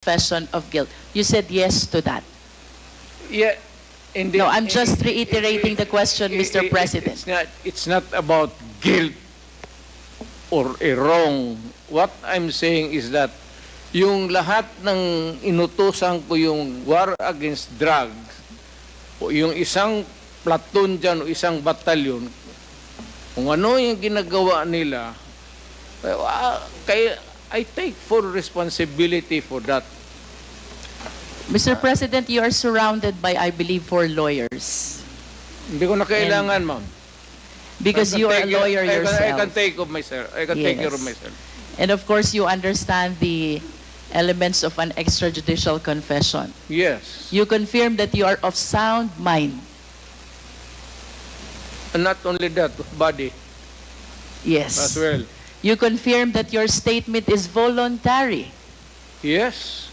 confession of guilt. You said yes to that. Yeah. No, I'm just reiterating the question, Mr. President. It's not about guilt or a wrong. What I'm saying is that yung lahat ng inutusan ko yung war against drugs, o yung isang platoon dyan o isang batalyon, kung ano yung ginagawa nila, kaya I take full responsibility for that. Mr. President, you are surrounded by, I believe, 4 lawyers. Hindi ko na kailangan, ma'am. Because you are a lawyer yourself. I can take of myself. I can take care of myself. And of course, you understand the elements of an extrajudicial confession. Yes. You confirm that you are of sound mind. And not only that, body Yes. as well. You confirm that your statement is voluntary. Yes.